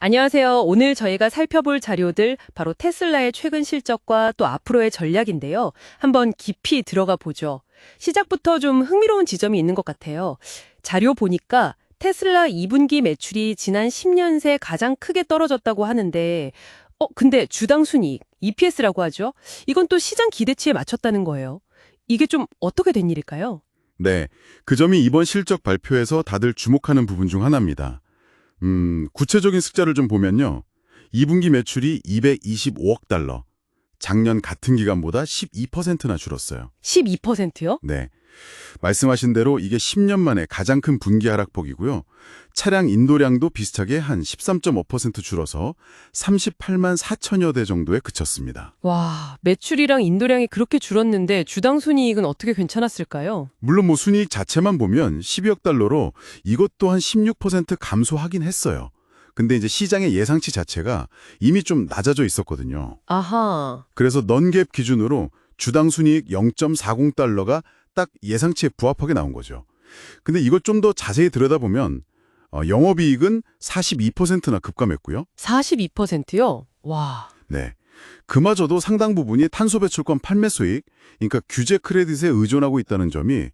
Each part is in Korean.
안녕하세요. 오늘 저희가 살펴볼 자료들 바로 테슬라의 최근 실적과 또 앞으로의 전략인데요. 한번 깊이 들어가 보죠. 시작부터 좀 흥미로운 지점이 있는 것 같아요. 자료 보니까 테슬라 2분기 매출이 지난 10년 새 가장 크게 떨어졌다고 하는데 근데 주당 순이익, EPS라고 하죠. 이건 또 시장 기대치에 맞췄다는 거예요. 이게 좀 어떻게 된 일일까요? 네, 그 점이 이번 실적 발표에서 다들 주목하는 부분 중 하나입니다. 구체적인 숫자를 좀 보면요. 2분기 매출이 225억 달러, 작년 같은 기간보다 12%나 줄었어요. 12%요? 네, 말씀하신 대로 이게 10년 만에 가장 큰 분기 하락폭이고요. 차량 인도량도 비슷하게 한 13.5% 줄어서 38만 4천여 대 정도에 그쳤습니다. 와, 매출이랑 인도량이 그렇게 줄었는데 주당 순이익은 어떻게 괜찮았을까요? 물론 순이익 자체만 보면 12억 달러로 이것도 한 16% 감소하긴 했어요. 근데 이제 시장의 예상치 자체가 이미 좀 낮아져 있었거든요. 아하. 그래서 넌갭 기준으로 주당 순이익 0.40달러가 딱 예상치에 부합하게 나온 거죠. 근데 이걸 좀 더 자세히 들여다보면 영업이익은 42%나 급감했고요. 42%요? 와. 네, 그마저도 상당 부분이 탄소배출권 판매 수익, 그러니까 규제 크레딧에 의존하고 있다는 점이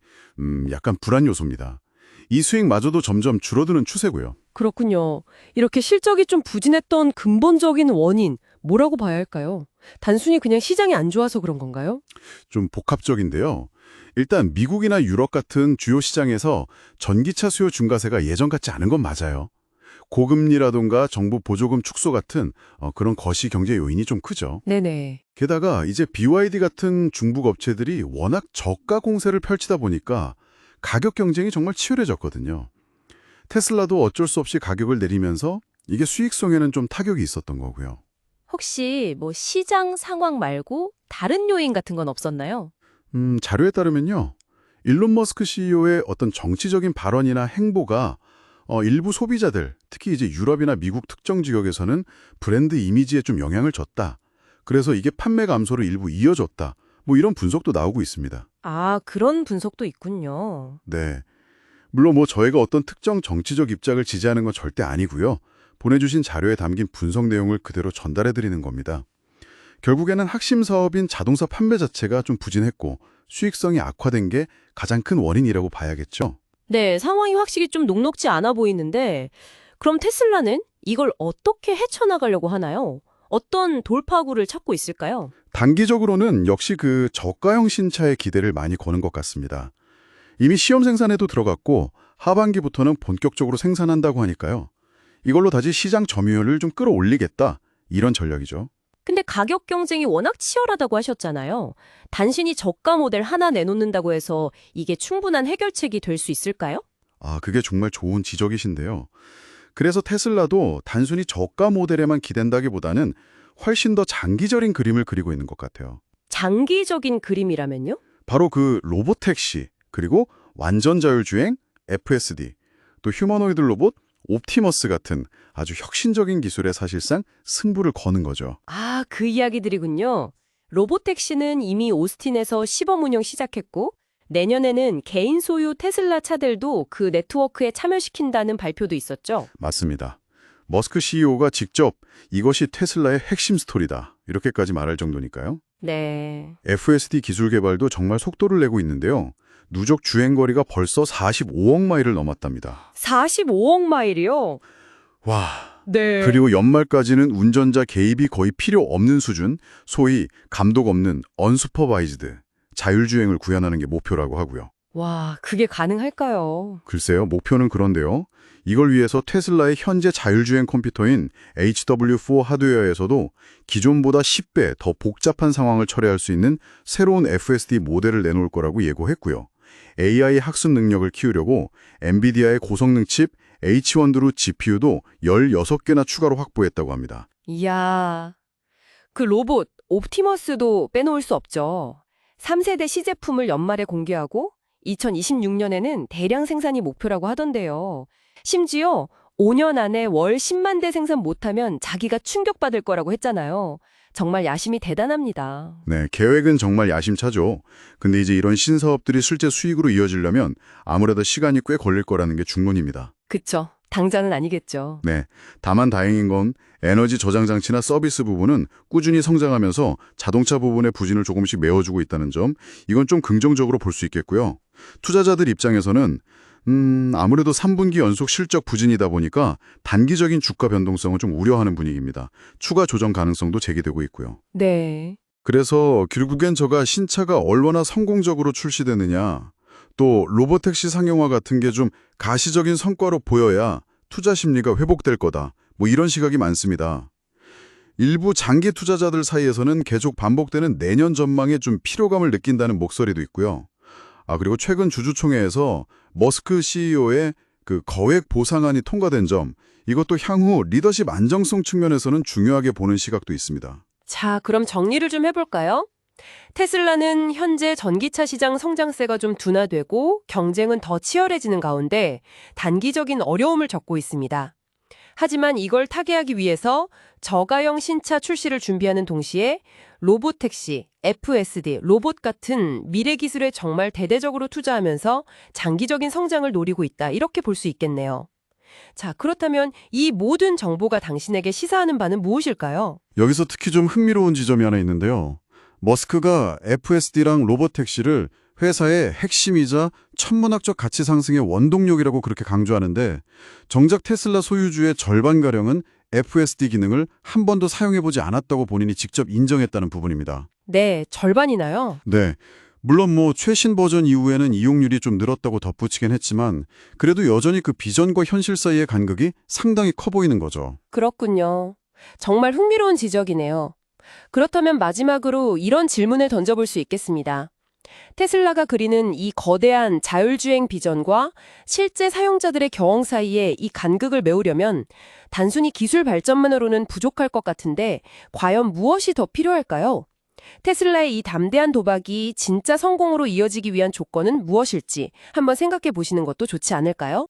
약간 불안 요소입니다. 이 수익마저도 점점 줄어드는 추세고요. 그렇군요. 이렇게 실적이 좀 부진했던 근본적인 원인, 뭐라고 봐야 할까요? 단순히 그냥 시장이 안 좋아서 그런 건가요? 좀 복합적인데요. 일단 미국이나 유럽 같은 주요 시장에서 전기차 수요 증가세가 예전 같지 않은 건 맞아요. 고금리라던가 정부 보조금 축소 같은 그런 거시 경제 요인이 좀 크죠. 네네. 게다가 이제 BYD 같은 중국 업체들이 워낙 저가 공세를 펼치다 보니까 가격 경쟁이 정말 치열해졌거든요. 테슬라도 어쩔 수 없이 가격을 내리면서 이게 수익성에는 좀 타격이 있었던 거고요. 혹시 시장 상황 말고 다른 요인 같은 건 없었나요? 자료에 따르면요. 일론 머스크 CEO의 어떤 정치적인 발언이나 행보가 일부 소비자들, 특히 이제 유럽이나 미국 특정 지역에서는 브랜드 이미지에 좀 영향을 줬다. 그래서 이게 판매 감소로 일부 이어졌다. 이런 분석도 나오고 있습니다. 아, 그런 분석도 있군요. 네. 물론 저희가 어떤 특정 정치적 입장을 지지하는 건 절대 아니고요. 보내주신 자료에 담긴 분석 내용을 그대로 전달해드리는 겁니다. 결국에는 핵심 사업인 자동차 판매 자체가 좀 부진했고 수익성이 악화된 게 가장 큰 원인이라고 봐야겠죠. 네, 상황이 확실히 좀 녹록지 않아 보이는데, 그럼 테슬라는 이걸 어떻게 헤쳐나가려고 하나요? 어떤 돌파구를 찾고 있을까요? 단기적으로는 역시 그 저가형 신차에 기대를 많이 거는 것 같습니다. 이미 시험 생산에도 들어갔고 하반기부터는 본격적으로 생산한다고 하니까요. 이걸로 다시 시장 점유율을 좀 끌어올리겠다. 이런 전략이죠. 근데 가격 경쟁이 워낙 치열하다고 하셨잖아요. 단순히 저가 모델 하나 내놓는다고 해서 이게 충분한 해결책이 될 수 있을까요? 그게 정말 좋은 지적이신데요. 그래서 테슬라도 단순히 저가 모델에만 기댄다기보다는 훨씬 더 장기적인 그림을 그리고 있는 것 같아요. 장기적인 그림이라면요? 바로 그 로보택시, 그리고 완전 자율주행, FSD, 또 휴머노이드 로봇, 옵티머스 같은 아주 혁신적인 기술에 사실상 승부를 거는 거죠. 아, 그 이야기들이군요. 로보택시는 이미 오스틴에서 시범 운영 시작했고, 내년에는 개인 소유 테슬라 차들도 그 네트워크에 참여시킨다는 발표도 있었죠. 맞습니다. 머스크 CEO가 직접 이것이 테슬라의 핵심 스토리다. 이렇게까지 말할 정도니까요. 네. FSD 기술 개발도 정말 속도를 내고 있는데요. 누적 주행거리가 벌써 45억 마일을 넘었답니다. 45억 마일이요? 와. 네. 그리고 연말까지는 운전자 개입이 거의 필요 없는 수준, 소위 감독 없는 언슈퍼바이즈드, 자율주행을 구현하는 게 목표라고 하고요. 와, 그게 가능할까요? 글쎄요, 목표는 그런데요. 이걸 위해서 테슬라의 현재 자율주행 컴퓨터인 HW4 하드웨어에서도 기존보다 10배 더 복잡한 상황을 처리할 수 있는 새로운 FSD 모델을 내놓을 거라고 예고했고요. AI 학습 능력을 키우려고 엔비디아의 고성능 칩 H100 GPU도 16개나 추가로 확보했다고 합니다. 이야, 그 로봇 옵티머스도 빼놓을 수 없죠. 3세대 시제품을 연말에 공개하고 2026년에는 대량 생산이 목표라고 하던데요. 심지어 5년 안에 월 10만 대 생산 못하면 자기가 충격받을 거라고 했잖아요. 정말 야심이 대단합니다. 네, 계획은 정말 야심차죠. 근데 이제 이런 신사업들이 실제 수익으로 이어지려면 아무래도 시간이 꽤 걸릴 거라는 게 중론입니다. 그쵸. 당장은 아니겠죠. 네. 다만 다행인 건 에너지 저장 장치나 서비스 부분은 꾸준히 성장하면서 자동차 부분의 부진을 조금씩 메워주고 있다는 점, 이건 좀 긍정적으로 볼 수 있겠고요. 투자자들 입장에서는 아무래도 3분기 연속 실적 부진이다 보니까 단기적인 주가 변동성을 좀 우려하는 분위기입니다. 추가 조정 가능성도 제기되고 있고요. 네. 그래서 결국엔 저가 신차가 얼마나 성공적으로 출시되느냐, 또 로보택시 상용화 같은 게 좀 가시적인 성과로 보여야 투자 심리가 회복될 거다. 뭐 이런 시각이 많습니다. 일부 장기 투자자들 사이에서는 계속 반복되는 내년 전망에 좀 피로감을 느낀다는 목소리도 있고요. 그리고 최근 주주총회에서 머스크 CEO의 그 거액 보상안이 통과된 점, 이것도 향후 리더십 안정성 측면에서는 중요하게 보는 시각도 있습니다. 자, 그럼 정리를 좀 해볼까요? 테슬라는 현재 전기차 시장 성장세가 좀 둔화되고 경쟁은 더 치열해지는 가운데 단기적인 어려움을 겪고 있습니다. 하지만 이걸 타개하기 위해서 저가형 신차 출시를 준비하는 동시에 로보택시, FSD, 로봇 같은 미래 기술에 정말 대대적으로 투자하면서 장기적인 성장을 노리고 있다. 이렇게 볼 수 있겠네요. 자, 그렇다면 이 모든 정보가 당신에게 시사하는 바는 무엇일까요? 여기서 특히 좀 흥미로운 지점이 하나 있는데요. 머스크가 FSD랑 로보택시를 회사의 핵심이자 천문학적 가치 상승의 원동력이라고 그렇게 강조하는데, 정작 테슬라 소유주의 절반가량은 FSD 기능을 한 번도 사용해보지 않았다고 본인이 직접 인정했다는 부분입니다. 네, 절반이나요? 네. 물론 최신 버전 이후에는 이용률이 좀 늘었다고 덧붙이긴 했지만, 그래도 여전히 그 비전과 현실 사이의 간극이 상당히 커 보이는 거죠. 그렇군요. 정말 흥미로운 지적이네요. 그렇다면 마지막으로 이런 질문을 던져볼 수 있겠습니다. 테슬라가 그리는 이 거대한 자율주행 비전과 실제 사용자들의 경험 사이에 이 간극을 메우려면 단순히 기술 발전만으로는 부족할 것 같은데 과연 무엇이 더 필요할까요? 테슬라의 이 담대한 도박이 진짜 성공으로 이어지기 위한 조건은 무엇일지 한번 생각해 보시는 것도 좋지 않을까요?